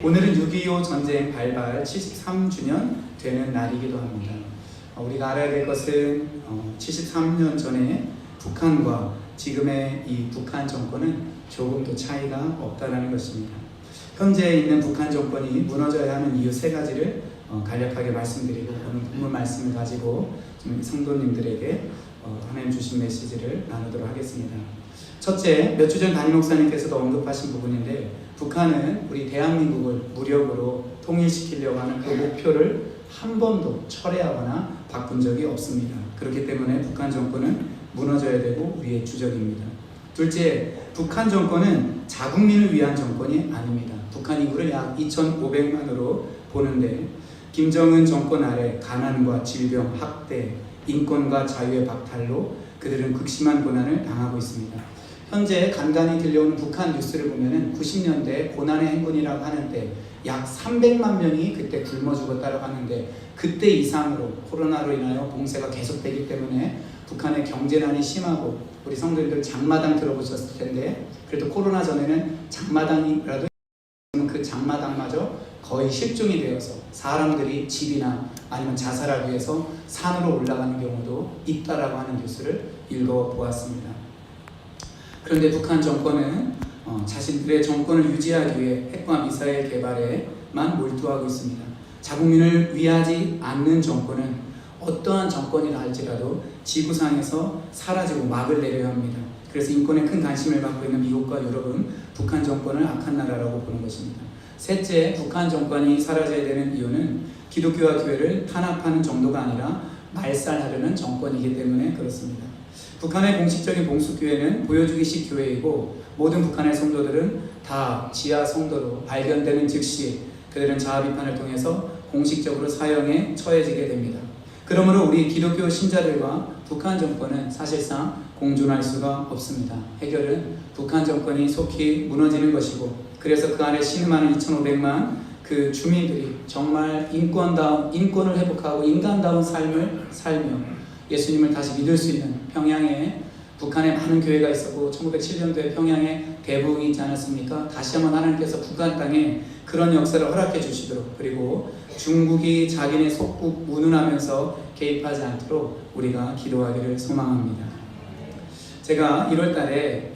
오늘은 6.25 전쟁 발발 73주년 되는 날이기도 합니다. 우리가 알아야 될 것은 73년 전에 북한과 지금의 이 북한 정권은 조금도 차이가 없다는 것입니다. 현재 있는 북한 정권이 무너져야 하는 이유 세 가지를 간략하게 말씀드리고 오늘 본문 말씀을 가지고 좀 성도님들에게 하나님 주신 메시지를 나누도록 하겠습니다. 첫째, 몇 주 전 담임 목사님께서도 언급하신 부분인데, 북한은 우리 대한민국을 무력으로 통일시키려고 하는 그 목표를 한 번도 철회하거나 바꾼 적이 없습니다. 그렇기 때문에 북한 정권은 무너져야 되고 우리의 주적입니다. 둘째, 북한 정권은 자국민을 위한 정권이 아닙니다. 북한 인구를 약 2,500만으로 보는데, 김정은 정권 아래 가난과 질병, 학대, 인권과 자유의 박탈로 그들은 극심한 고난을 당하고 있습니다. 현재 간간히 들려오는 북한 뉴스를 보면은 90년대 고난의 행군이라고 하는데 약 300만 명이 그때 굶어 죽었다고 하는데, 그때 이상으로 코로나로 인하여 봉쇄가 계속되기 때문에 북한의 경제난이 심하고, 우리 성도님들 장마당 들어보셨을 텐데, 그래도 코로나 전에는 장마당이라도 그 장마당마저 거의 실종이 되어서 사람들이 집이나 아니면 자살하기 위해서 산으로 올라가는 경우도 있다라고 하는 뉴스를 읽어보았습니다. 그런데 북한 정권은 자신들의 정권을 유지하기 위해 핵과 미사일 개발에만 몰두하고 있습니다. 자국민을 위하지 않는 정권은 어떠한 정권이라 할지라도 지구상에서 사라지고 막을 내려야 합니다. 그래서 인권에 큰 관심을 갖고 있는 미국과 유럽은 북한 정권을 악한 나라라고 보는 것입니다. 셋째, 북한 정권이 사라져야 되는 이유는 기독교와 교회를 탄압하는 정도가 아니라 말살하려는 정권이기 때문에 그렇습니다. 북한의 공식적인 봉숙교회는 보여주기식 교회이고, 모든 북한의 성도들은 다 지하 성도로 발견되는 즉시 그들은 자아 비판을 통해서 공식적으로 사형에 처해지게 됩니다. 그러므로 우리 기독교 신자들과 북한 정권은 사실상 공존할 수가 없습니다. 해결은 북한 정권이 속히 무너지는 것이고, 그래서 그 안에 신음하는 2,500만 그 주민들이 정말 인권을 회복하고 인간다운 삶을 살며 예수님을 다시 믿을 수 있는, 평양에 북한에 많은 교회가 있었고 1907년도에 평양에 대부흥이 있지 않았습니까? 다시 한번 하나님께서 북한 땅에 그런 역사를 허락해 주시도록, 그리고 중국이 자기네 속국 운운하면서 개입하지 않도록 우리가 기도하기를 소망합니다. 제가 1월 달에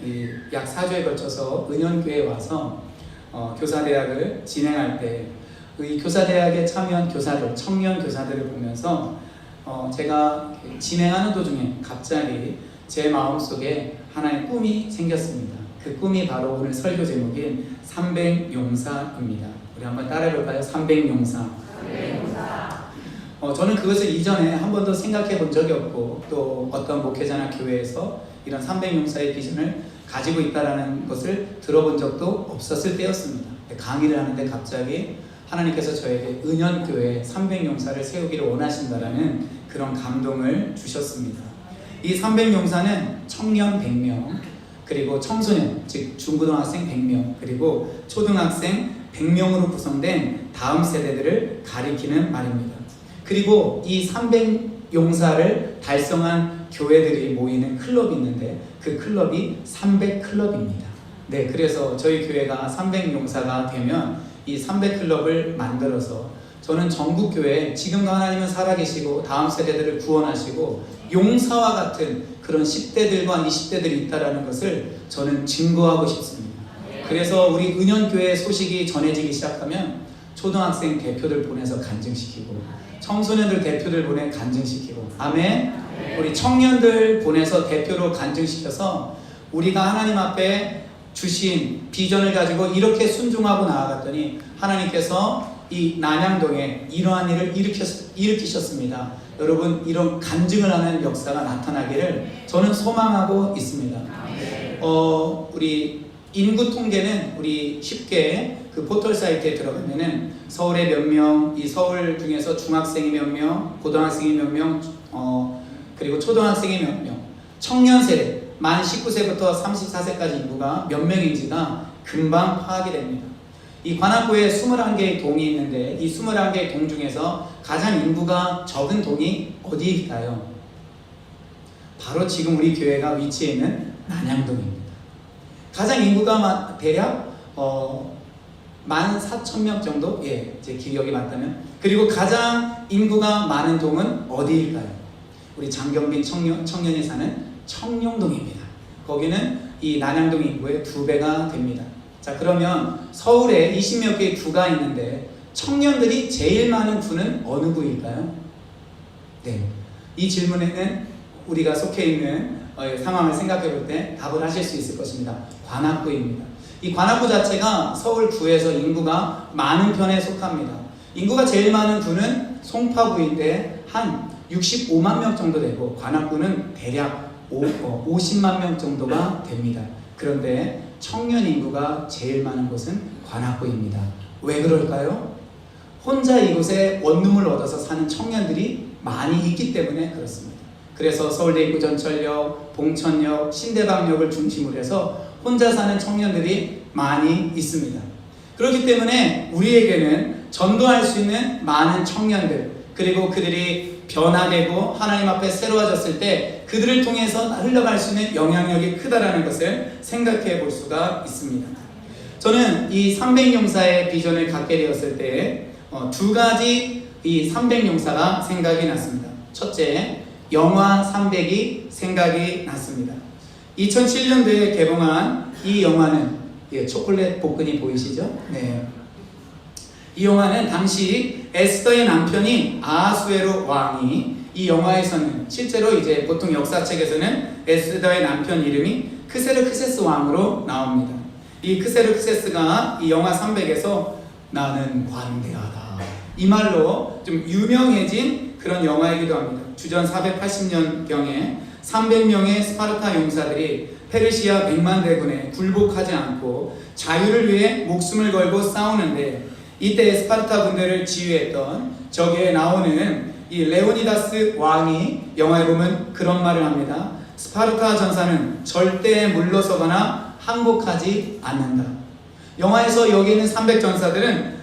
약 4주에 걸쳐서 은연교회에 와서 교사대학을 진행할 때 이 교사대학에 참여한 교사들, 청년 교사들을 보면서 제가 진행하는 도중에 갑자기 제 마음속에 하나의 꿈이 생겼습니다. 그 꿈이 바로 오늘 설교 제목인 300용사입니다. 우리 한번 따라해볼까요? 300용사. 저는 그것을 이전에 한 번도 생각해 본 적이 없고, 또 어떤 목회자나 교회에서 이런 300용사의 비전을 가지고 있다는 것을 들어본 적도 없었을 때였습니다. 강의를 하는데 갑자기 하나님께서 저에게 은연교회 300용사를 세우기를 원하신다라는 그런 감동을 주셨습니다. 이 300용사는 청년 100명, 그리고 청소년, 즉 중고등학생 100명, 그리고 초등학생 100명으로 구성된 다음 세대들을 가리키는 말입니다. 그리고 이 300용사를 달성한 교회들이 모이는 클럽이 있는데, 그 클럽이 300클럽입니다. 네, 그래서 저희 교회가 300용사가 되면 이 300클럽을 만들어서 저는 전국교회에 지금도 하나님은 살아계시고 다음 세대들을 구원하시고 용사와 같은 그런 10대들과 20대들이 있다는 것을 저는 증거하고 싶습니다. 그래서 우리 은연교회 소식이 전해지기 시작하면 초등학생 대표들 보내서 간증시키고, 청소년들 대표들 보내 간증시키고, 아멘. 우리 청년들 보내서 대표로 간증시켜서 우리가 하나님 앞에 주신 비전을 가지고 이렇게 순종하고 나아갔더니 하나님께서 이 난양동에 이러한 일을 일으키셨습니다. 여러분, 이런 간증을 하는 역사가 나타나기를 저는 소망하고 있습니다. 우리 인구 통계는 우리 쉽게 그 포털 사이트에 들어가면은 서울에 몇 명, 이 서울 중에서 중학생이 몇 명, 고등학생이 몇 명, 그리고 초등학생이 몇 명, 청년 세대 만 19세부터 34세까지 인구가 몇 명인지가 금방 파악이 됩니다. 이 관악구에 21개의 동이 있는데, 이 21개의 동 중에서 가장 인구가 적은 동이 어디일까요? 바로 지금 우리 교회가 위치해 있는 난양동입니다. 가장 인구가 대략 14,000명 정도? 예, 제 기억이 맞다면. 그리고 가장 인구가 많은 동은 어디일까요? 우리 장경빈 청년이 사는 청룡동입니다. 거기는 이 난양동 인구의 2배가 됩니다. 자, 그러면 서울에 20몇 개의 구가 있는데 청년들이 제일 많은 구는 어느 구일까요? 네, 이 질문에는 우리가 속해 있는 상황을 생각해 볼 때 답을 하실 수 있을 것입니다. 관악구입니다. 이 관악구 자체가 서울구에서 인구가 많은 편에 속합니다. 인구가 제일 많은 구는 송파구인데 한 65만 명 정도 되고, 관악구는 대략 50만 명 정도가 됩니다. 그런데 청년 인구가 제일 많은 곳은 관악구입니다. 왜 그럴까요? 혼자 이곳에 원룸을 얻어서 사는 청년들이 많이 있기 때문에 그렇습니다. 그래서 서울대 입구 전철역, 봉천역, 신대방역을 중심으로 해서 혼자 사는 청년들이 많이 있습니다. 그렇기 때문에 우리에게는 전도할 수 있는 많은 청년들, 그리고 그들이 변화되고 하나님 앞에 새로워졌을 때 그들을 통해서 흘러갈 수 있는 영향력이 크다라는 것을 생각해 볼 수가 있습니다. 저는 이 300용사의 비전을 갖게 되었을 때 2가지 이 300용사가 생각이 났습니다. 첫째, 영화 300이 생각이 났습니다. 2007년도에 개봉한 이 영화는, 초콜릿 복근이 보이시죠? 네. 이 영화는 당시 에스더의 남편인 아하수에로 왕이, 이 영화에서는 실제로 이제 보통 역사책에서는 에스더의 남편 이름이 크세르크세스 왕으로 나옵니다. 이 크세르크세스가 이 영화 300에서 나는 관대하다, 이 말로 좀 유명해진 그런 영화이기도 합니다. 주전 480년경에 300명의 스파르타 용사들이 페르시아 100만 대군에 굴복하지 않고 자유를 위해 목숨을 걸고 싸우는데, 이때 스파르타 군대를 지휘했던 저기에 나오는 이 레오니다스 왕이 영화에 보면 그런 말을 합니다. 스파르타 전사는 절대 물러서거나 항복하지 않는다. 영화에서 여기 있는 300전사들은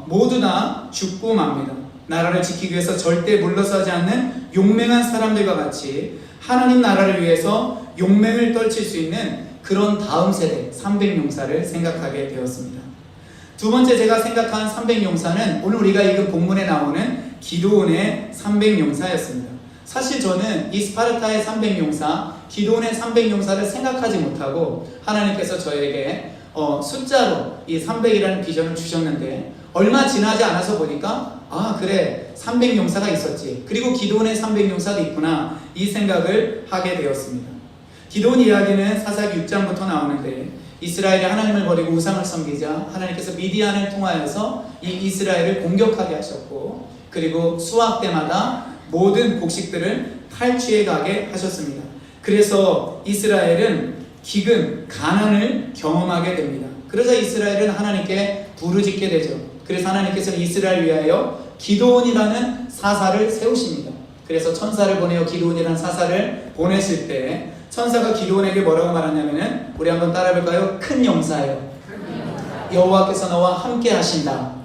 모두 다 죽고 맙니다. 나라를 지키기 위해서 절대 물러서지 않는 용맹한 사람들과 같이 하나님 나라를 위해서 용맹을 떨칠 수 있는 그런 다음 세대 300용사를 생각하게 되었습니다. 두 번째 제가 생각한 300용사는 오늘 우리가 읽은 본문에 나오는 기드온의 300용사였습니다. 사실 저는 이 스파르타의 300용사, 기드온의 300용사를 생각하지 못하고 하나님께서 저에게 숫자로 이 300이라는 비전을 주셨는데, 얼마 지나지 않아서 보니까 그래, 300용사가 있었지, 그리고 기드온의 300용사도 있구나, 이 생각을 하게 되었습니다. 기드온 이야기는 사사기 6장부터 나오는데, 이스라엘이 하나님을 버리고 우상을 섬기자 하나님께서 미디안을 통하여서 이 이스라엘을 공격하게 하셨고, 그리고 수확 때마다 모든 곡식들을 탈취해 가게 하셨습니다. 그래서 이스라엘은 기근, 가난을 경험하게 됩니다. 그래서 이스라엘은 하나님께 부르짖게 되죠. 그래서 하나님께서는 이스라엘 위하여 기드온이라는 사사를 세우십니다. 그래서 천사를 보내어 기드온이라는 사사를 보냈을 때 천사가 기드온에게 뭐라고 말하냐면은, 우리 한번 따라해볼까요? 큰 용사요, 여호와께서 너와 함께 하신다.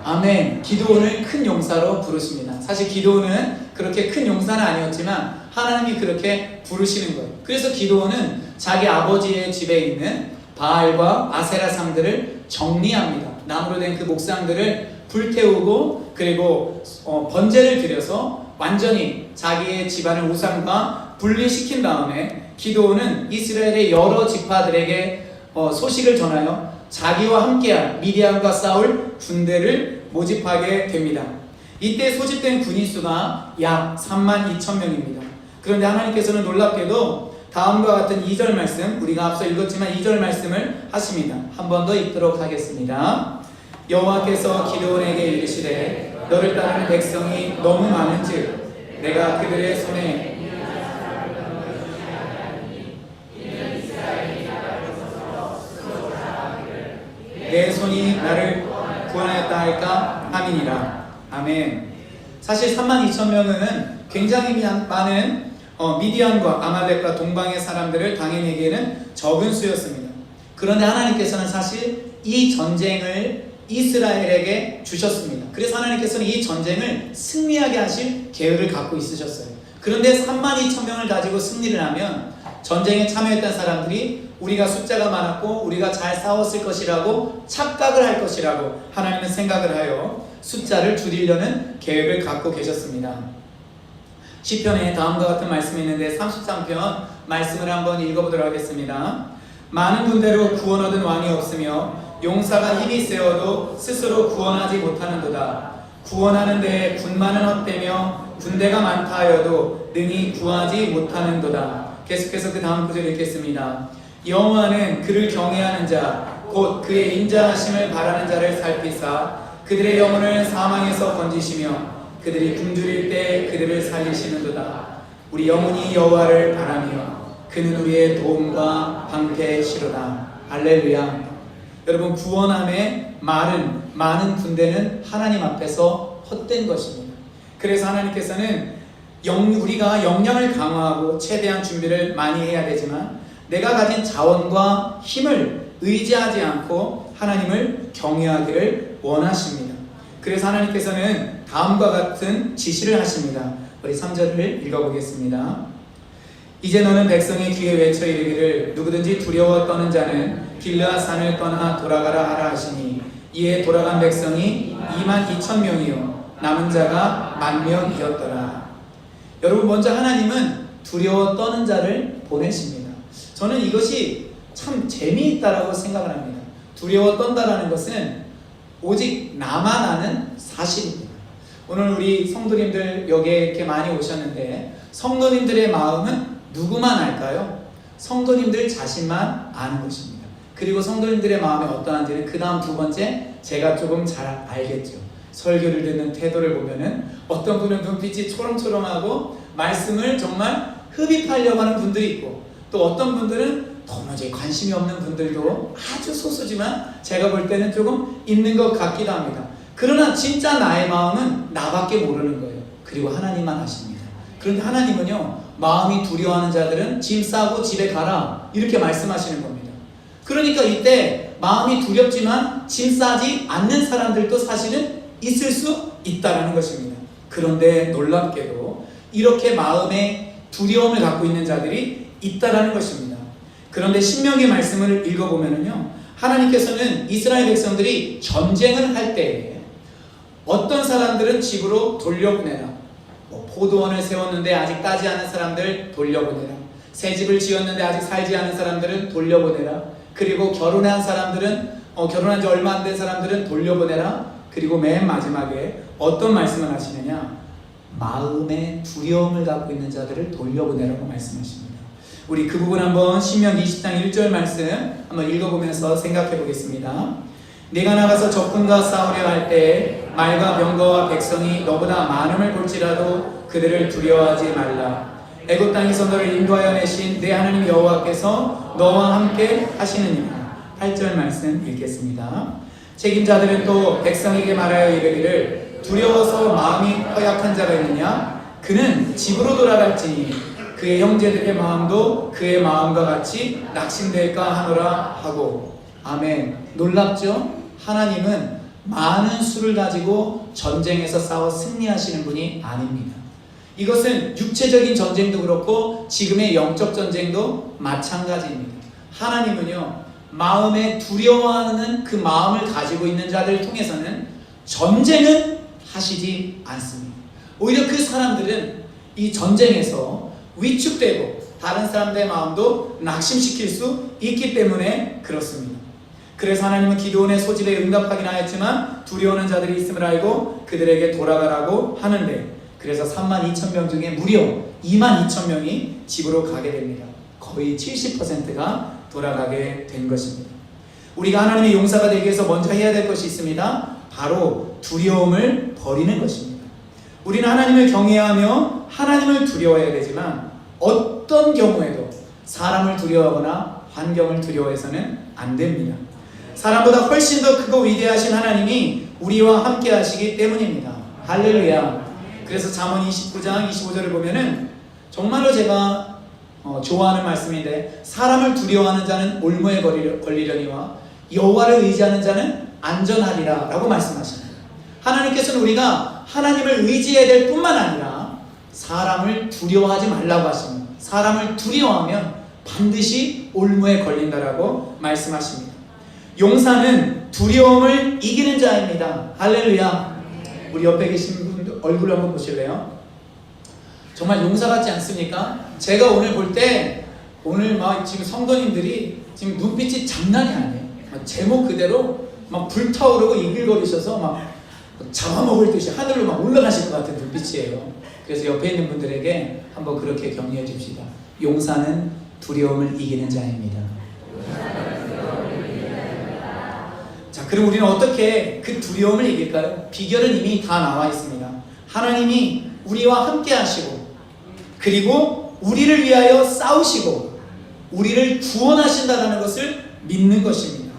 아멘. 기드온을 큰 용사로 부르십니다. 사실 기드온은 그렇게 큰 용사는 아니었지만 하나님이 그렇게 부르시는 거예요. 그래서 기드온은 자기 아버지의 집에 있는 바알과 아세라 상들을 정리합니다. 나무로 된 그 목상들을 불태우고, 그리고 번제를 드려서 완전히 자기의 집안의 우상과 분리시킨 다음에 기드온은 이스라엘의 여러 지파들에게 소식을 전하여 자기와 함께할 미디안과 싸울 군대를 모집하게 됩니다. 이때 소집된 군인 수가 약 32,000명입니다. 그런데 하나님께서는 놀랍게도 다음과 같은 2절 말씀, 우리가 앞서 읽었지만 2절 말씀을 하십니다. 한 번 더 읽도록 하겠습니다. 여호와께서 기드온에게 이르시되 너를 따르는 백성이 너무 많은즉 내가 그들의 손에 내 손이 나를 구원하였다 할까 함이니라. 아멘. 사실 32,000명은 굉장히 많은 미디안과 아말렉과 동방의 사람들을 당해내기에는 적은 수였습니다. 그런데 하나님께서는 사실 이 전쟁을 이스라엘에게 주셨습니다. 그래서 하나님께서는 이 전쟁을 승리하게 하실 계획을 갖고 있으셨어요. 그런데 32,000명을 가지고 승리를 하면 전쟁에 참여했던 사람들이 우리가 숫자가 많았고 우리가 잘 싸웠을 것이라고 착각을 할 것이라고 하나님은 생각을 하여 숫자를 줄이려는 계획을 갖고 계셨습니다. 시편에 다음과 같은 말씀이 있는데 33편 말씀을 한번 읽어보도록 하겠습니다. 많은 군대로 구원 얻은 왕이 없으며 용사가 힘이 세어도 스스로 구원하지 못하는도다. 구원하는 데에 군마는 헛되며 군대가 많다 하여도 능히 구하지 못하는도다. 계속해서 그 다음 구절 읽겠습니다. 여호와는 그를 경외하는 자 곧 그의 인자하심을 바라는 자를 살피사 그들의 영혼을 사망에서 건지시며 그들이 굶주릴 때 그들을 살리시는도다. 우리 영혼이 여호와를 바라며 그는 우리의 도움과 방패시로다. 할렐루야. 여러분, 구원함의 많은 군대는 하나님 앞에서 헛된 것입니다. 그래서 하나님께서는 우리가 역량을 강화하고 최대한 준비를 많이 해야 되지만 내가 가진 자원과 힘을 의지하지 않고 하나님을 경외하기를 원하십니다. 그래서 하나님께서는 다음과 같은 지시를 하십니다. 우리 3절을 읽어보겠습니다. 이제 너는 백성의 귀에 외쳐 이르기를 누구든지 두려워 떠는 자는 길르앗 산을 떠나 돌아가라 하라 하시니 이에 돌아간 백성이 22,000명이요 남은 자가 10,000명이었더라. 여러분, 먼저 하나님은 두려워 떠는 자를 보내십니다. 저는 이것이 참 재미있다라고 생각을 합니다. 두려워 떤다라는 것은 오직 나만 아는 사실입니다. 오늘 우리 성도님들 여기에 이렇게 많이 오셨는데 성도님들의 마음은 누구만 알까요? 성도님들 자신만 아는 것입니다. 그리고 성도님들의 마음이 어떠한지는 그 다음 두 번째 제가 조금 잘 알겠죠. 설교를 듣는 태도를 보면은 어떤 분은 눈빛이 초롱초롱하고 말씀을 정말 흡입하려고 하는 분들이 있고 또 어떤 분들은 도무지 관심이 없는 분들도 아주 소수지만 제가 볼 때는 조금 있는 것 같기도 합니다. 그러나 진짜 나의 마음은 나밖에 모르는 거예요. 그리고 하나님만 아십니다. 그런데 하나님은요, 마음이 두려워하는 자들은 짐 싸고 집에 가라 이렇게 말씀하시는 겁니다. 그러니까 이때 마음이 두렵지만 짐 싸지 않는 사람들도 사실은 있을 수 있다는 것입니다. 그런데 놀랍게도 이렇게 마음에 두려움을 갖고 있는 자들이 있다는 것입니다. 그런데 신명기 말씀을 읽어보면요, 하나님께서는 이스라엘 백성들이 전쟁을 할 때에 어떤 사람들은 집으로 돌려보내라, 포도원을 세웠는데 아직 따지 않은 사람들 돌려보내라, 새 집을 지었는데 아직 살지 않은 사람들은 돌려보내라, 그리고 결혼한 사람들은 결혼한 지 얼마 안 된 사람들은 돌려보내라. 그리고 맨 마지막에 어떤 말씀을 하시느냐, 마음에 두려움을 갖고 있는 자들을 돌려보내라고 말씀하십니다. 우리 그 부분 한번 신명기 20장 1절 말씀 한번 읽어보면서 생각해 보겠습니다. 네가 나가서 적군과 싸우려 할 때 말과 병거와 백성이 너보다 많음을 볼지라도 그들을 두려워하지 말라. 애굽 땅에서 너를 인도하여 내신 내 하나님 여호와께서 너와 함께 하시느니라. 8절 말씀 읽겠습니다. 책임자들은 또 백성에게 말하여 이르기를 두려워서 마음이 허약한 자가 있느냐? 그는 집으로 돌아갈지니 그의 형제들의 마음도 그의 마음과 같이 낙심될까 하노라 하고. 아멘. 놀랍죠? 하나님은 많은 수를 가지고 전쟁에서 싸워 승리하시는 분이 아닙니다. 이것은 육체적인 전쟁도 그렇고 지금의 영적 전쟁도 마찬가지입니다. 하나님은요, 마음에 두려워하는 그 마음을 가지고 있는 자들을 통해서는 전쟁은 하시지 않습니다. 오히려 그 사람들은 이 전쟁에서 위축되고 다른 사람들의 마음도 낙심시킬 수 있기 때문에 그렇습니다. 그래서 하나님은 기드온의 소집에 응답하긴 하였지만 두려워하는 자들이 있음을 알고 그들에게 돌아가라고 하는데, 그래서 32,000명 중에 무려 22,000명이 집으로 가게 됩니다. 거의 70%가 돌아가게 된 것입니다. 우리가 하나님의 용사가 되기 위해서 먼저 해야 될 것이 있습니다. 바로 두려움을 버리는 것입니다. 우리는 하나님을 경외하며 하나님을 두려워해야 되지만 어떤 경우에도 사람을 두려워하거나 환경을 두려워해서는 안 됩니다. 사람보다 훨씬 더 크고 위대하신 하나님이 우리와 함께 하시기 때문입니다. 할렐루야. 그래서 잠언 29장 25절을 보면은 정말로 제가 좋아하는 말씀인데, 사람을 두려워하는 자는 올무에 걸리려니와 여호와를 의지하는 자는 안전하리라 라고 말씀하십니다. 하나님께서는 우리가 하나님을 의지해야 될 뿐만 아니라 사람을 두려워하지 말라고 하십니다. 사람을 두려워하면 반드시 올무에 걸린다라고 말씀하십니다. 용사는 두려움을 이기는 자입니다. 할렐루야. 우리 옆에 계신 분 얼굴 한번 보실래요? 정말 용사 같지 않습니까? 제가 오늘 볼 때 오늘 막 지금 성도님들이 지금 눈빛이 장난이 아니에요. 제목 그대로 막 불타오르고 이글거리셔서 막 잡아먹을 듯이 하늘로 막 올라가실 것 같은 눈빛이에요. 그래서 옆에 있는 분들에게 한번 그렇게 격려해 줍시다. 용사는 두려움을 이기는 자입니다. 자, 그럼 우리는 어떻게 그 두려움을 이길까요? 비결은 이미 다 나와 있습니다. 하나님이 우리와 함께 하시고, 그리고 우리를 위하여 싸우시고 우리를 구원하신다는 것을 믿는 것입니다.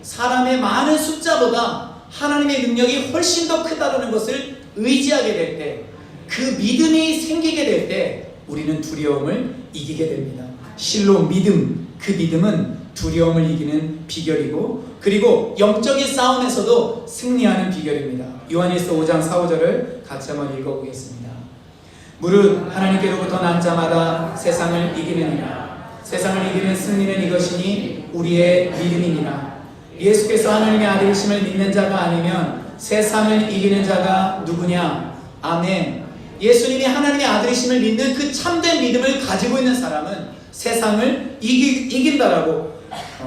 사람의 많은 숫자보다 하나님의 능력이 훨씬 더 크다는 것을 의지하게 될 때, 그 믿음이 생기게 될 때 우리는 두려움을 이기게 됩니다. 실로 믿음, 그 믿음은 두려움을 이기는 비결이고, 그리고 영적인 싸움에서도 승리하는 비결입니다. 요한일서 5장 4, 5절을 같이 한번 읽어보겠습니다. 무릇 하나님께로부터 난 자마다 세상을 이기느니라. 세상을 이기는 승리는 이것이니 우리의 믿음이니라. 예수께서 하나님의 아들이심을 믿는 자가 아니면 세상을 이기는 자가 누구냐? 아멘. 예수님이 하나님의 아들이심을 믿는 그 참된 믿음을 가지고 있는 사람은 세상을 이긴다라고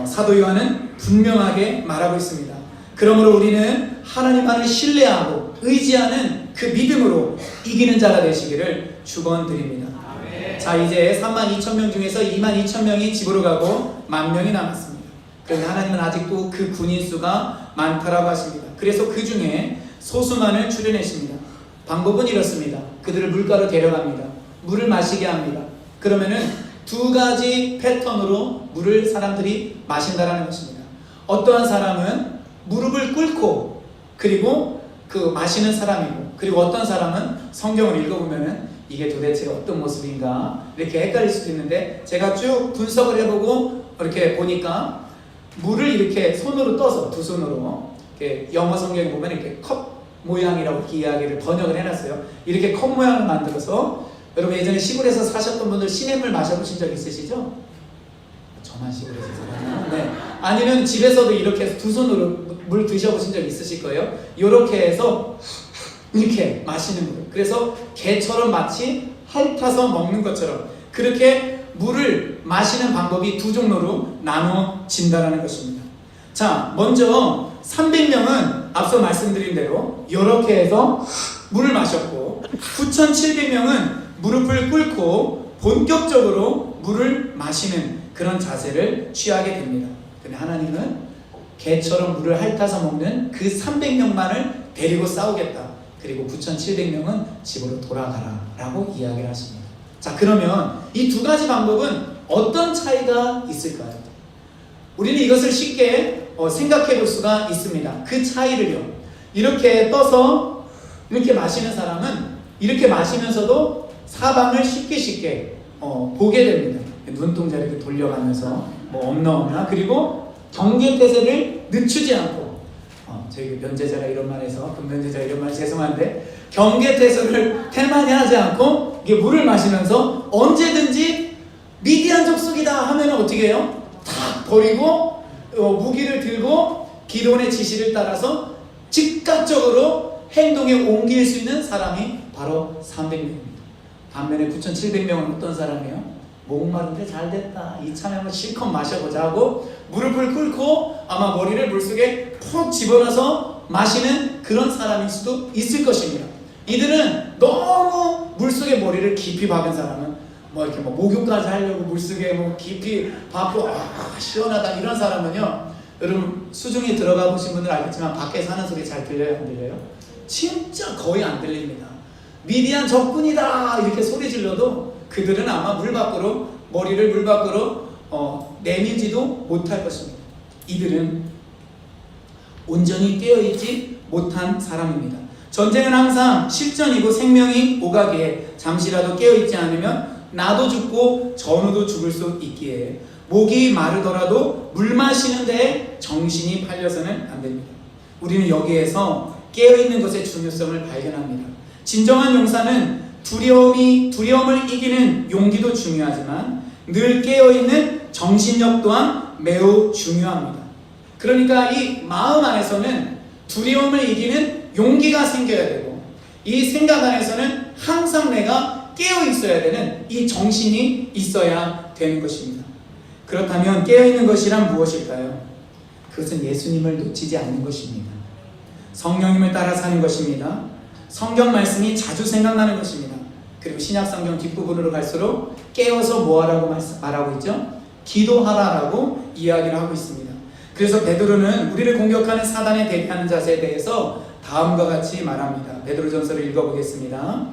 사도 요한은 분명하게 말하고 있습니다. 그러므로 우리는 하나님만을 신뢰하고 의지하는 그 믿음으로 이기는 자가 되시기를 축원드립니다. 자, 이제 32,000명 중에서 22,000명이 집으로 가고 10,000명이 남았습니다. 그런데 하나님은 아직도 그 군인 수가 많다라고 하십니다. 그래서 그 중에 소수만을 추려내십니다. 방법은 이렇습니다. 그들을 물가로 데려갑니다. 물을 마시게 합니다. 그러면은 두 가지 패턴으로 물을 사람들이 마신다라는 것입니다. 어떠한 사람은 무릎을 꿇고 그리고 그 마시는 사람이고, 그리고 어떤 사람은 성경을 읽어보면은 이게 도대체 어떤 모습인가 이렇게 헷갈릴 수도 있는데, 제가 쭉 분석을 해보고 이렇게 보니까 물을 이렇게 손으로 떠서 두 손으로 이렇게 영어 성경에 보면 이렇게 컵 모양이라고 이야기를 번역을 해놨어요. 이렇게 컵 모양을 만들어서, 여러분 예전에 시골에서 사셨던 분들 시냇물 마셔보신 적 있으시죠? 저만 시골에서 살았나? 네. 아니면 집에서도 이렇게 해서 두 손으로 물 드셔보신 적 있으실 거예요. 이렇게 해서 이렇게 마시는 거예요. 그래서 개처럼 마치 핥아서 먹는 것처럼 그렇게 물을 마시는 방법이 두 종류로 나눠진다는 것입니다. 자, 먼저 300명은 앞서 말씀드린 대로 이렇게 해서 물을 마셨고, 9,700명은 무릎을 꿇고 본격적으로 물을 마시는 그런 자세를 취하게 됩니다. 근데 하나님은 개처럼 물을 핥아서 먹는 그 300명만을 데리고 싸우겠다. 그리고 9,700명은 집으로 돌아가라 라고 이야기를 하십니다. 자, 그러면 이 두 가지 방법은 어떤 차이가 있을까요? 우리는 이것을 쉽게 생각해 볼 수가 있습니다. 그 차이를요, 이렇게 떠서 이렇게 마시는 사람은 이렇게 마시면서도 사방을 쉽게 보게 됩니다. 눈동자를 이렇게 돌려가면서 뭐 없나, 그리고 경계태세를 늦추지 않고, 저희 면제자가 이런 말해서 금면제자가 이런 말 죄송한데, 경계태세를 태만히 하지 않고 이게 물을 마시면서 언제든지 미디안 족속이다 하면 어떻게 해요? 탁 버리고 무기를 들고 기도원의 지시를 따라서 즉각적으로 행동에 옮길 수 있는 사람이 바로 300명입니다. 반면에 9,700명은 어떤 사람이에요? 목마른데 잘됐다, 이참에 한번 실컷 마셔보자 하고 무릎을 꿇고 아마 머리를 물속에 푹 집어넣어서 마시는 그런 사람일 수도 있을 것입니다. 이들은 너무 물속에 머리를 깊이 박은 사람은 뭐 이렇게 뭐 목욕까지 하려고 물속에 뭐 깊이 박고 시원하다 이런 사람은요, 여러분 수중에 들어가 보신 분들 알겠지만 밖에서 하는 소리 잘 들려요, 안 들려요? 진짜 거의 안 들립니다. 미디안 적군이다 이렇게 소리 질러도 그들은 아마 물 밖으로, 머리를 물 밖으로 내밀지도 못할 것입니다. 이들은 온전히 깨어있지 못한 사람입니다. 전쟁은 항상 실전이고 생명이 오가기에 잠시라도 깨어있지 않으면 나도 죽고 전우도 죽을 수 있기에 목이 마르더라도 물 마시는 데에 정신이 팔려서는 안 됩니다. 우리는 여기에서 깨어있는 것의 중요성을 발견합니다. 진정한 용사는 두려움을 이기는 용기도 중요하지만 늘 깨어있는 정신력 또한 매우 중요합니다. 그러니까 이 마음 안에서는 두려움을 이기는 용기가 생겨야 되고, 이 생각 안에서는 항상 내가 깨어 있어야 되는 이 정신이 있어야 되는 것입니다. 그렇다면 깨어있는 것이란 무엇일까요? 그것은 예수님을 놓치지 않는 것입니다. 성령님을 따라 사는 것입니다. 성경 말씀이 자주 생각나는 것입니다. 그리고 신약성경 뒷부분으로 갈수록 깨어서 뭐하라고 말하고 있죠? 기도하라라고 이야기를 하고 있습니다. 그래서 베드로는 우리를 공격하는 사단에 대비하는 자세에 대해서 다음과 같이 말합니다. 베드로전서를 읽어보겠습니다.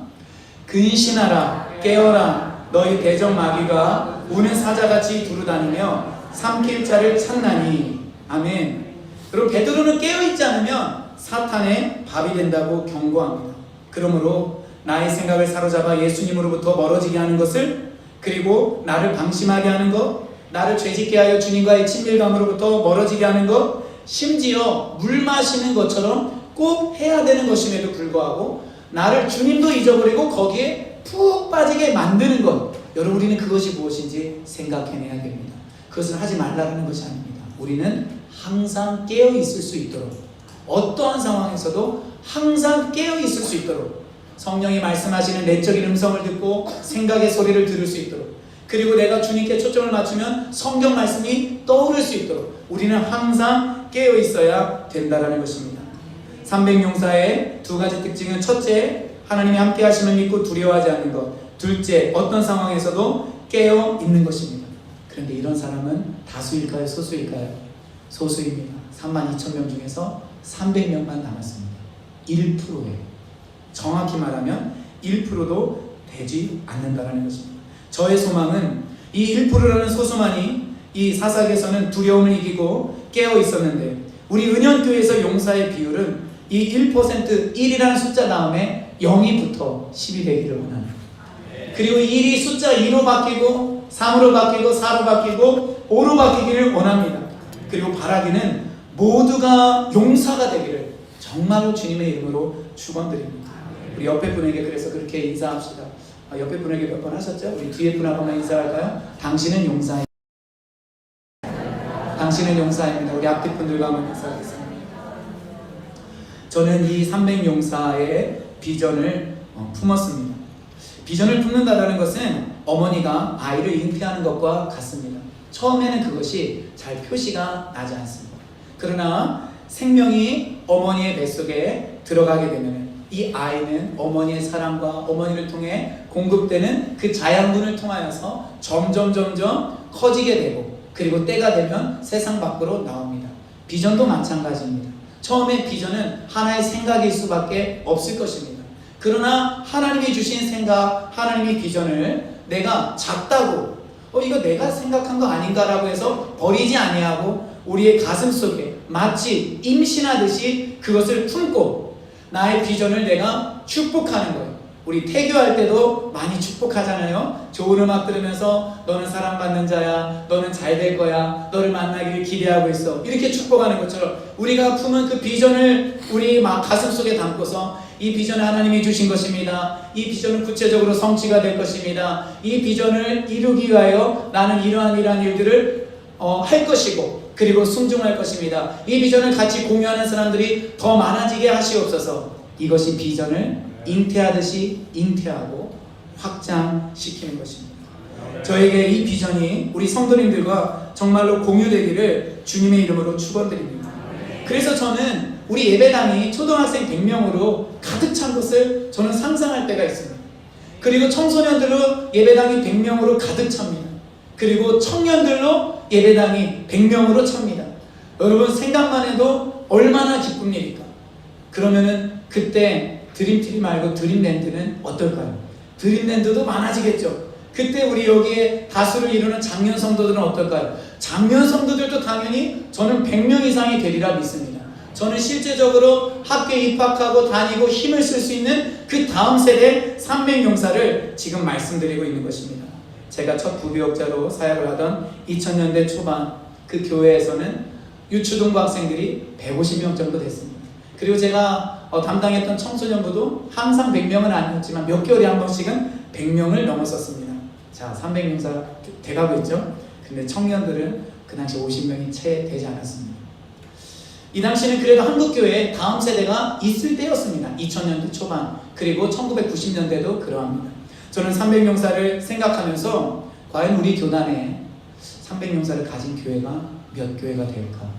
근신하라, 깨어라, 너희 대적 마귀가 우는 사자같이 두루다니며 삼킬 자를 찾나니. 아멘. 그리고 베드로는 깨어있지 않으면 사탄의 밥이 된다고 경고합니다. 그러므로 나의 생각을 사로잡아 예수님으로부터 멀어지게 하는 것을, 그리고 나를 방심하게 하는 것, 나를 죄짓게 하여 주님과의 친밀감으로부터 멀어지게 하는 것, 심지어 물 마시는 것처럼 꼭 해야 되는 것임에도 불구하고 나를 주님도 잊어버리고 거기에 푹 빠지게 만드는 것, 여러분, 우리는 그것이 무엇인지 생각해내야 됩니다. 그것은 하지 말라는 것이 아닙니다. 우리는 항상 깨어 있을 수 있도록, 어떠한 상황에서도 항상 깨어 있을 수 있도록, 성령이 말씀하시는 내적인 음성을 듣고 생각의 소리를 들을 수 있도록, 그리고 내가 주님께 초점을 맞추면 성경 말씀이 떠오를 수 있도록 우리는 항상 깨어 있어야 된다는 것입니다. 300용사의 두 가지 특징은, 첫째, 하나님이 함께 하심을 믿고 두려워하지 않는 것. 둘째, 어떤 상황에서도 깨어 있는 것입니다. 그런데 이런 사람은 다수일까요? 소수일까요? 소수입니다. 32,000명 중에서 300명만 남았습니다. 1%예요. 정확히 말하면 1%도 되지 않는다는 것입니다. 저의 소망은 이 1%라는 소수만이 이 사사기에서는 두려움을 이기고 깨어 있었는데, 우리 은현교회에서 용사의 비율은 이 1%, 1이라는 숫자 다음에 0이 붙어 10이 되기를 원합니다. 그리고 1이 숫자 2로 바뀌고 3으로 바뀌고 4로 바뀌고 5로 바뀌기를 원합니다. 그리고 바라기는 모두가 용사가 되기를 정말로 주님의 이름으로 축원드립니다. 우리 옆에 분에게 그래서 그렇게 인사합시다. 옆에 분에게 몇 번 하셨죠? 우리 뒤에 분하고만 인사할까요? 당신은 용사입니다. 당신은 용사입니다. 우리 앞뒤 분들과 한번 인사하겠습니다. 저는 이 300용사의 비전을 품었습니다. 비전을 품는다는 것은 어머니가 아이를 잉태하는 것과 같습니다. 처음에는 그것이 잘 표시가 나지 않습니다. 그러나 생명이 어머니의 뱃속에 들어가게 되면 이 아이는 어머니의 사랑과 어머니를 통해 공급되는 그 자양분을 통하여서 점점 커지게 되고, 그리고 때가 되면 세상 밖으로 나옵니다. 비전도 마찬가지입니다. 처음에 비전은 하나의 생각일 수밖에 없을 것입니다. 그러나 하나님이 주신 생각, 하나님이 비전을 내가 작다고 이거 내가 생각한 거 아닌가라고 해서 버리지 아니하고 우리의 가슴 속에 마치 임신하듯이 그것을 품고 나의 비전을 내가 축복하는 거예요. 우리 태교할 때도 많이 축복하잖아요. 좋은 음악 들으면서 너는 사랑받는 자야, 너는 잘 될 거야, 너를 만나기를 기대하고 있어, 이렇게 축복하는 것처럼 우리가 품은 그 비전을 우리 막 가슴 속에 담고서 이 비전을 하나님이 주신 것입니다. 이 비전은 구체적으로 성취가 될 것입니다. 이 비전을 이루기 위하여 나는 이러한 일들을 할 것이고, 그리고 순종할 것입니다. 이 비전을 같이 공유하는 사람들이 더 많아지게 하시옵소서. 이것이 비전을 잉태하듯이 잉태하고 확장시키는 것입니다. 저에게 이 비전이 우리 성도님들과 정말로 공유되기를 주님의 이름으로 축원드립니다. 그래서 저는 우리 예배당이 초등학생 100명으로 가득 찬 것을 저는 상상할 때가 있습니다. 그리고 청소년들로 예배당이 100명으로 가득 찹니다. 그리고 청년들로 예배당이 100명으로 찹니다. 여러분 생각만 해도 얼마나 기쁜 일일까? 그러면은 그때 드림트리 말고 드림랜드는 어떨까요? 드림랜드도 많아지겠죠. 그때 우리 여기에 다수를 이루는 장년 성도들은 어떨까요? 장년 성도들도 당연히 저는 100명 이상이 되리라 믿습니다. 저는 실제적으로 학교에 입학하고 다니고 힘을 쓸 수 있는 그 다음 세대 300용사를 지금 말씀드리고 있는 것입니다. 제가 첫 부교역자로 사역을 하던 2000년대 초반 그 교회에서는 유초등부 학생들이 150명 정도 됐습니다. 그리고 제가 담당했던 청소년부도 항상 100명은 아니었지만 몇 개월에 한 번씩은 100명을 넘었었습니다. 자, 300명사 돼가고 있죠. 근데 청년들은 그 당시 50명이 채 되지 않았습니다. 이 당시는 그래도 한국교회에 다음 세대가 있을 때였습니다. 2000년대 초반 그리고 1990년대도 그러합니다. 저는 300명사를 생각하면서 과연 우리 교단에 300명사를 가진 교회가 몇 교회가 될까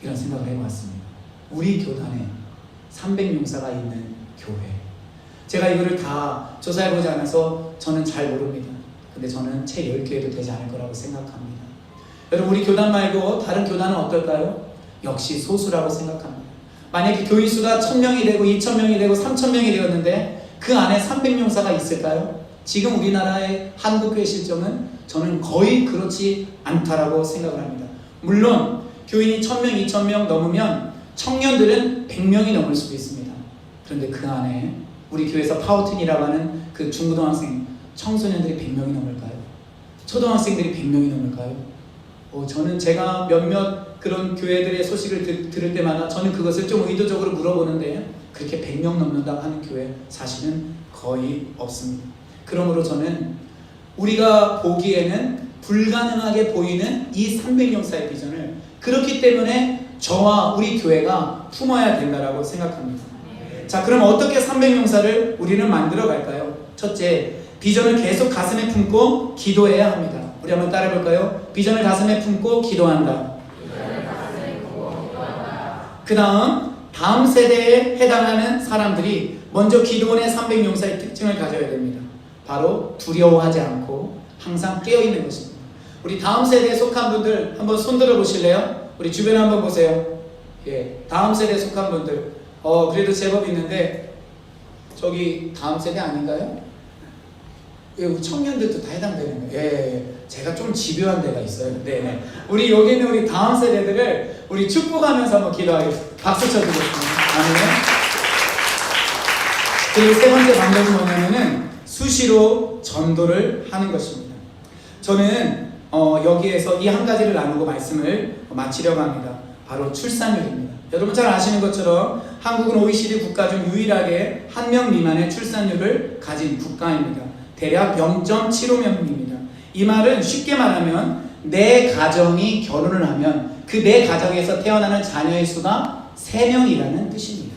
이런 생각을 해봤습니다. 우리 교단에 300명사가 있는 교회, 제가 이거를 다 조사해보지 않아서 저는 잘 모릅니다. 근데 저는 채 10교회도 되지 않을 거라고 생각합니다. 여러분, 우리 교단 말고 다른 교단은 어떨까요? 역시 소수라고 생각합니다. 만약에 교인 수가 1000명이 되고 2000명이 되고 3000명이 되었는데 그 안에 300명사가 있을까요? 지금 우리나라의 한국교회 실정은 저는 거의 그렇지 않다라고 생각을 합니다. 물론 교인이 1000명, 2000명 넘으면 청년들은 100명이 넘을 수도 있습니다. 그런데 그 안에 우리 교회에서 파워틴이라고 하는 그 중고등학생 청소년들이 100명이 넘을까요? 초등학생들이 100명이 넘을까요? 저는 제가 몇몇 그런 교회들의 소식을 들을 때마다 저는 그것을 좀 의도적으로 물어보는데 그렇게 100명 넘는다고 하는 교회 사실은 거의 없습니다. 그러므로 저는 우리가 보기에는 불가능하게 보이는 이 300명사의 비전을 그렇기 때문에 저와 우리 교회가 품어야 된다고 생각합니다. 자, 그럼 어떻게 300명사를 우리는 만들어 갈까요? 첫째, 비전을 계속 가슴에 품고 기도해야 합니다. 우리 한번 따라해 볼까요? 비전을 가슴에 품고 기도한다. 그 다음 세대에 해당하는 사람들이 먼저 기도원의 300명사의 특징을 가져야 됩니다. 바로 두려워하지 않고 항상 깨어있는 것입니다. 우리 다음 세대에 속한 분들 한번 손들어 보실래요? 우리 주변에 한번 보세요. 예, 다음 세대에 속한 분들 그래도 제법 있는데 저기 다음 세대 아닌가요? 예, 청년들도 다 해당되는 거예요. 예, 제가 좀 집요한 데가 있어요. 네, 우리 여기는 우리 다음 세대들을 우리 축복하면서 한번 기도하겠습니다. 박수 쳐주겠습니다. 아멘. 그리고 세 번째 방법은 뭐냐면은 수시로 전도를 하는 것입니다. 저는 여기에서 이 한 가지를 나누고 말씀을 마치려고 합니다. 바로 출산율입니다. 여러분 잘 아시는 것처럼 한국은 OECD 국가 중 유일하게 1명 미만의 출산율을 가진 국가입니다. 대략 0.75명입니다. 이 말은 쉽게 말하면 내 가정이 결혼을 하면 그 내 가정에서 태어나는 자녀의 수가 3명이라는 뜻입니다.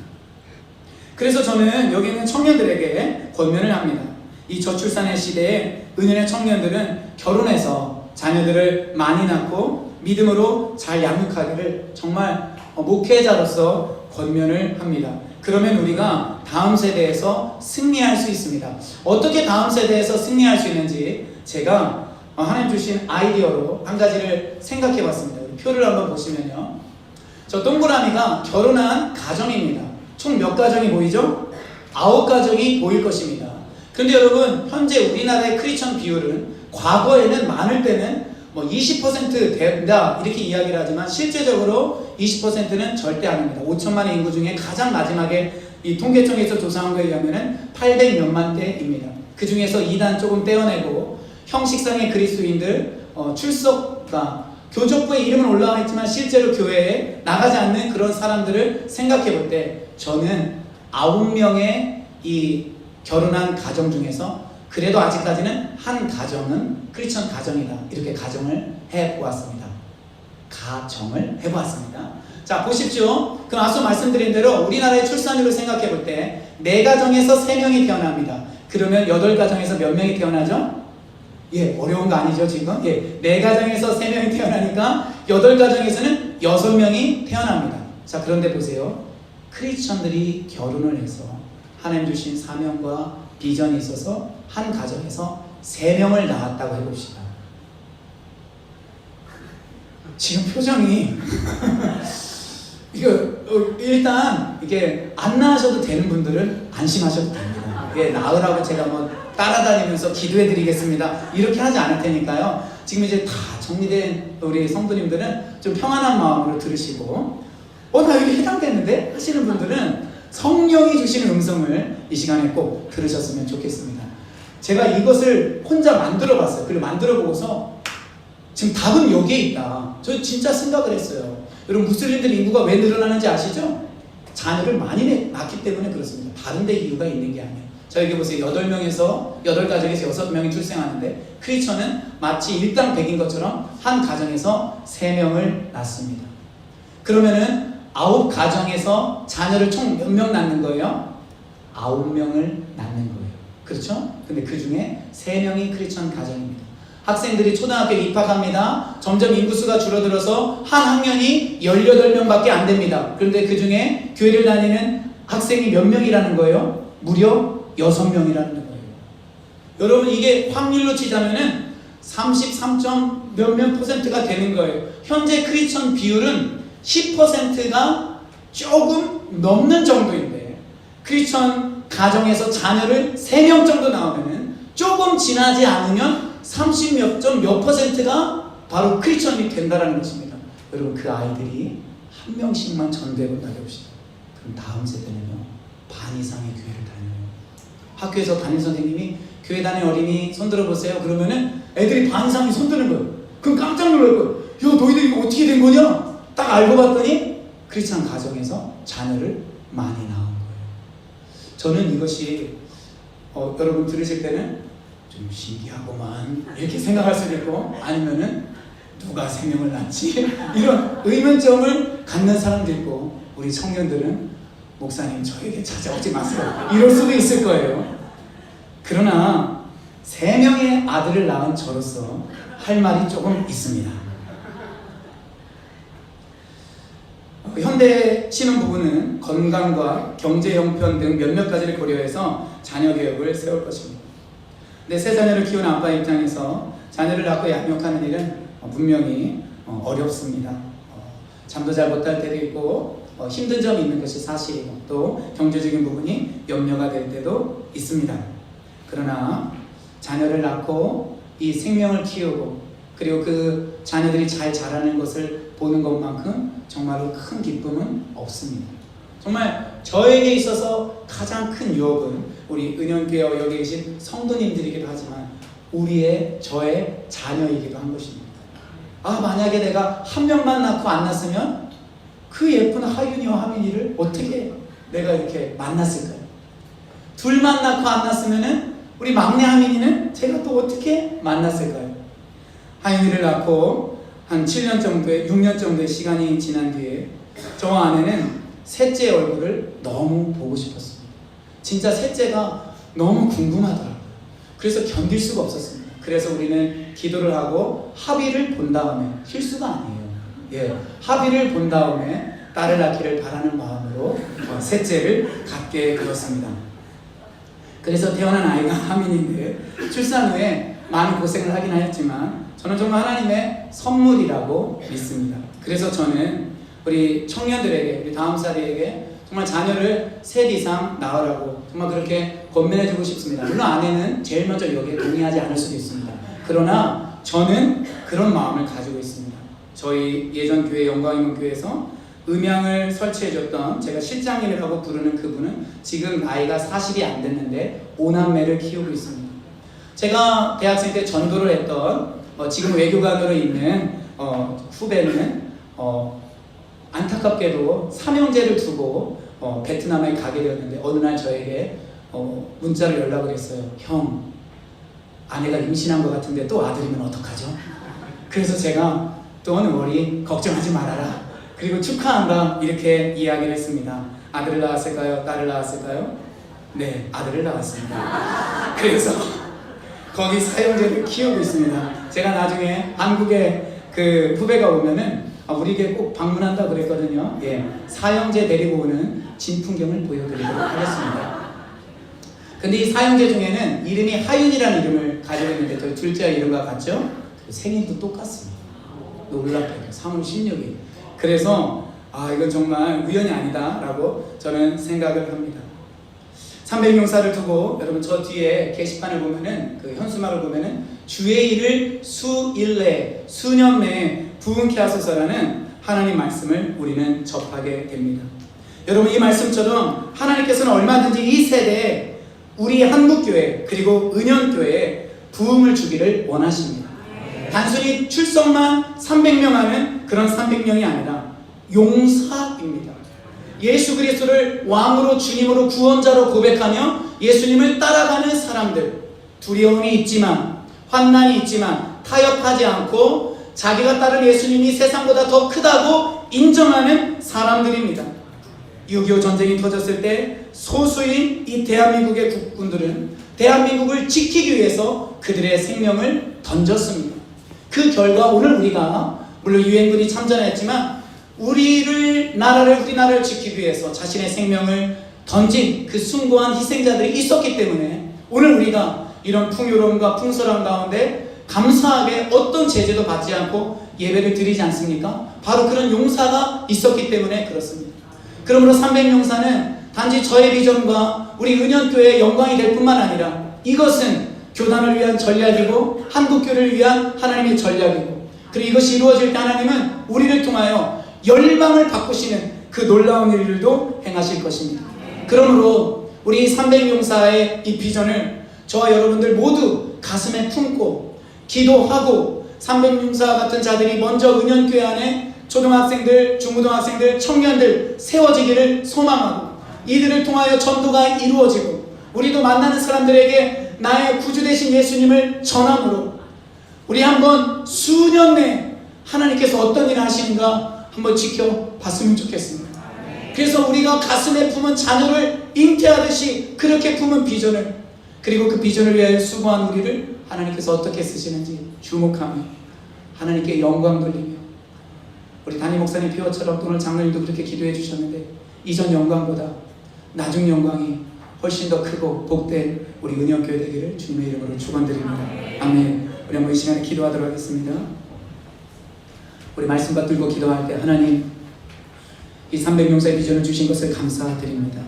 그래서 저는 여기 있는 청년들에게 권면을 합니다. 이 저출산의 시대에 은연의 청년들은 결혼해서 자녀들을 많이 낳고 믿음으로 잘 양육하기를 정말 목회자로서 권면을 합니다. 그러면 우리가 다음 세대에서 승리할 수 있습니다. 어떻게 다음 세대에서 승리할 수 있는지 제가 하나님 주신 아이디어로 한 가지를 생각해 봤습니다. 표를 한번 보시면요, 저 동그라미가 결혼한 가정입니다. 총 몇 가정이 보이죠? 9가정이 보일 것입니다. 그런데 여러분, 현재 우리나라의 크리스천 비율은 과거에는 많을 때는 20% 된다 이렇게 이야기를 하지만 실제적으로 20%는 절대 아닙니다. 5천만의 인구 중에 가장 마지막에 이 통계청에서 조사한 거에 의하면 800몇만 대입니다. 그 중에서 이단 조금 떼어내고 형식상의 그리스도인들 출석가 교족부에 이름은 올라와 있지만 실제로 교회에 나가지 않는 그런 사람들을 생각해 볼 때 저는 9명의 이 결혼한 가정 중에서 그래도 아직까지는 한 가정은 크리스천 가정이다 이렇게 가정을 해보았습니다. 자, 보십시오. 그럼 앞서 말씀드린 대로 우리나라의 출산율을 생각해 볼 때 4가정에서 3명이 태어납니다. 그러면 8가정에서 몇 명이 태어나죠? 예, 어려운 거 아니죠 지금? 예, 4가정에서 3명이 태어나니까 8가정에서는 6명이 태어납니다. 자, 그런데 보세요. 크리스천들이 결혼을 해서 하나님 주신 사명과 비전이 있어서 한 가정에서 3명을 낳았다고 해봅시다. 지금 표정이 이거 일단 이게 안 낳으셔도 되는 분들은 안심하셔도 됩니다. 예, 낳으라고 제가 따라다니면서 기도해드리겠습니다 이렇게 하지 않을 테니까요. 지금 이제 다 정리된 우리 성도님들은 좀 평안한 마음으로 들으시고 나 여기 해당되는데 하시는 분들은 성령이 주시는 음성을 이 시간에 꼭 들으셨으면 좋겠습니다. 제가 이것을 혼자 만들어 봤어요. 그리고 만들어 보고서 지금 답은 여기에 있다. 저 진짜 생각을 했어요. 여러분, 무슬림들 인구가 왜 늘어나는지 아시죠? 자녀를 많이 낳기 때문에 그렇습니다. 다른 데 이유가 있는 게 아니에요. 자, 여기 보세요. 8가정에서 6명이 출생하는데 크리스천은 마치 일당 100인 것처럼 한 가정에서 3명을 낳습니다. 그러면은 9가정에서 자녀를 총 몇 명 낳는 거예요? 9명을 낳는 거예요. 그렇죠? 근데 그 중에 3명이 크리스천 가정입니다. 학생들이 초등학교에 입학합니다. 점점 인구수가 줄어들어서 한 학년이 18명밖에 안 됩니다. 그런데 그 중에 교회를 다니는 학생이 몇 명이라는 거예요? 무려 6명이라는 거예요. 여러분, 이게 확률로 치자면은 33점 몇몇 %가 되는 거예요. 현재 크리스천 비율은 10%가 조금 넘는 정도인데, 크리스천 가정에서 자녀를 3명 정도 나오면은 조금 지나지 않으면 30몇 점 몇 %가 바로 크리스천이 된다는 것입니다. 여러분, 그 아이들이 한 명씩만 전도해 본다고 합시다. 그럼 다음 세대는요, 반 이상의 교회를 다녀요. 학교에서 담임 선생님이 교회 다니는 어린이 손들어 보세요. 그러면은 애들이 반 이상이 손드는 거예요. 그럼 깜짝 놀랄 거예요. 야, 너희들 이거 어떻게 된 거냐? 딱 알고 봤더니 크리스천 가정에서 자녀를 많이 낳은 거예요. 저는 이것이 여러분 들으실 때는 좀 신기하고만 이렇게 생각할 수도 있고, 아니면은 누가 3명을 낳지? 이런 의문점을 갖는 사람도 있고, 우리 청년들은 목사님 저에게 찾아오지 마세요, 이럴 수도 있을 거예요. 그러나 3명의 아들을 낳은 저로서 할 말이 조금 있습니다. 현대 신혼부부는 건강과 경제 형편 등 몇몇 가지를 고려해서 자녀 계획을 세울 것입니다. 근데 새 자녀를 키우는 아빠 입장에서 자녀를 낳고 양육하는 일은 분명히 어렵습니다. 잠도 잘 못 잘 때도 있고 힘든 점이 있는 것이 사실이고, 또 경제적인 부분이 염려가 될 때도 있습니다. 그러나 자녀를 낳고 이 생명을 키우고, 그리고 그 자녀들이 잘 자라는 것을 보는 것만큼 정말로 큰 기쁨은 없습니다. 정말 저에게 있어서 가장 큰 유혹은 우리 은연교회 여기 계신 성도님들이기도 하지만 저의 자녀이기도 한 것입니다. 만약에 내가 한 명만 낳고 안 낳았으면 그 예쁜 하윤이와 하민이를 어떻게 내가 이렇게 만났을까요? 둘만 낳고 안 낳았으면 우리 막내 하민이는 제가 또 어떻게 만났을까요? 하윤이를 낳고 한 7년 정도의 6년 정도의 시간이 지난 뒤에 저 아내는 셋째 얼굴을 너무 보고 싶었습니다. 진짜 셋째가 너무 궁금하더라고요. 그래서 견딜 수가 없었습니다. 그래서 우리는 기도를 하고 합의를 본 다음에, 실수가 아니에요. 합의를 본 다음에 딸을 낳기를 바라는 마음으로 셋째를 갖게 되었습니다. 그래서 태어난 아이가 하민인데, 출산 후에 많은 고생을 하긴 하였지만 저는 정말 하나님의 선물이라고 믿습니다. 그래서 저는 우리 청년들에게, 우리 다음 세대에게 정말 자녀를 셋 이상 낳으라고 정말 그렇게 권면해주고 싶습니다. 물론 아내는 제일 먼저 여기에 동의하지 않을 수도 있습니다. 그러나 저는 그런 마음을 가지고 있습니다. 저희 예전 교회 영광이문 교회에서 음향을 설치해줬던, 제가 실장님이라고 부르는 그분은 지금 나이가 40이 안 됐는데 5남매를 키우고 있습니다. 제가 대학생 때 전도를 했던 지금 외교관으로 있는 후배는 안타깝게도 삼형제를 두고 베트남에 가게 되었는데, 어느 날 저에게 문자를 연락을 했어요. 형, 아내가 임신한 것 같은데 또 아들이면 어떡하죠? 그래서 제가 Don't worry, 걱정하지 말아라, 그리고 축하한다, 이렇게 이야기를 했습니다. 아들을 낳았을까요? 딸을 낳았을까요? 네, 아들을 낳았습니다. 그래서 거기 사형제를 키우고 있습니다. 제가 나중에 한국에 그 후배가 오면은 우리에게 꼭 방문한다 그랬거든요. 사형제 데리고 오는 진풍경을 보여드리도록 하겠습니다. 근데 이 사형제 중에는 이름이 하윤이라는 이름을 가지고 있는데, 저희 둘째 이름과 같죠? 생일도 똑같습니다. 놀랍게도 3월 16일. 그래서 이건 정말 우연이 아니다 라고 저는 생각을 합니다. 300용사를 두고, 여러분 저 뒤에 게시판을 보면은, 그 현수막을 보면은 주의 일을 수일 수년 내에 부흥케 하소서라는 하나님 말씀을 우리는 접하게 됩니다. 여러분, 이 말씀처럼 하나님께서는 얼마든지 이 세대에 우리 한국교회 그리고 은연교회에 부흥을 주기를 원하십니다. 단순히 출석만 300명 하는 그런 300명이 아니라 용사입니다. 예수 그리스도를 왕으로, 주님으로, 구원자로 고백하며 예수님을 따라가는 사람들, 두려움이 있지만, 환난이 있지만 타협하지 않고 자기가 따른 예수님이 세상보다 더 크다고 인정하는 사람들입니다. 6.25 전쟁이 터졌을 때 소수인 이 대한민국의 국군들은 대한민국을 지키기 위해서 그들의 생명을 던졌습니다. 그 결과 오늘 우리가 물론 유엔군이 참전했지만 우리나라를 지키기 위해서 자신의 생명을 던진 그 숭고한 희생자들이 있었기 때문에 오늘 우리가 이런 풍요로움과 풍성함 가운데 감사하게 어떤 제재도 받지 않고 예배를 드리지 않습니까? 바로 그런 용사가 있었기 때문에 그렇습니다. 그러므로 300용사는 단지 저의 비전과 우리 은연교회의 영광이 될 뿐만 아니라 이것은 교단을 위한 전략이고 한국교회를 위한 하나님의 전략이고, 그리고 이것이 이루어질 때 하나님은 우리를 통하여 열방을 바꾸시는 그 놀라운 일들도 행하실 것입니다. 그러므로 우리 300용사의 이 비전을 저와 여러분들 모두 가슴에 품고 기도하고 300용사 같은 자들이 먼저 은연교회 안에 초등학생들, 중고등학생들, 청년들 세워지기를 소망하고 이들을 통하여 전도가 이루어지고 우리도 만나는 사람들에게 나의 구주 되신 예수님을 전함으로 우리 한번 수년 내에 하나님께서 어떤 일을 하시는가 한번 지켜봤으면 좋겠습니다. 그래서 우리가 가슴에 품은 자녀를 잉태하듯이 그렇게 품은 비전을, 그리고 그 비전을 위하여 수고한 우리를 하나님께서 어떻게 쓰시는지 주목하며 하나님께 영광 돌리며, 우리 담임 목사님 피워처럼 오늘 장로님도 그렇게 기도해 주셨는데 이전 영광보다 나중 영광이 훨씬 더 크고 복된 우리 은영교회 되기를 주님의 이름으로 축원드립니다. 아멘. 우리 한번 이 시간에 기도하도록 하겠습니다. 우리 말씀 받들고 기도할 때 하나님, 이 300용사의 비전을 주신 것을 감사드립니다.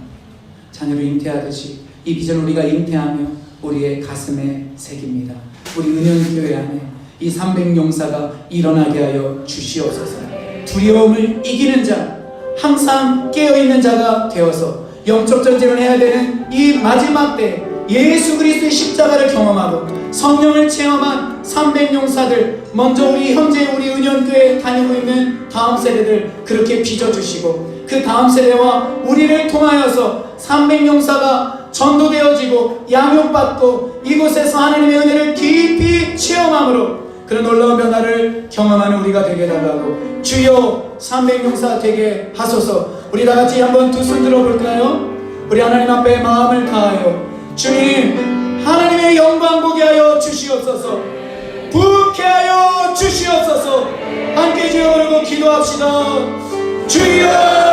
자녀를 잉태하듯이 이 비전을 우리가 잉태하며 우리의 가슴에 새깁니다. 우리 은영교회 안에 이 300용사가 일어나게 하여 주시옵소서. 두려움을 이기는 자, 항상 깨어있는 자가 되어서 영적 전쟁을 해야 되는 이 마지막 때 예수 그리스도의 십자가를 경험하고 성령을 체험한 300용사들, 먼저 우리 현재 우리 은연교회에 다니고 있는 다음 세대들 그렇게 빚어주시고 그 다음 세대와 우리를 통하여서 300용사가 전도되어지고 양육받고 이곳에서 하나님의 은혜를 깊이 체험함으로 그런 놀라운 변화를 경험하는 우리가 되게 달라고, 주여 300용사 되게 하소서. 우리 다같이 한번 두 손 들어볼까요? 우리 하나님 앞에 마음을 다하여 주님 하나님의 영광 보게 하여 주시옵소서. 부게 하여 주시옵소서. 함께 주여 부르고 기도합시다. 주여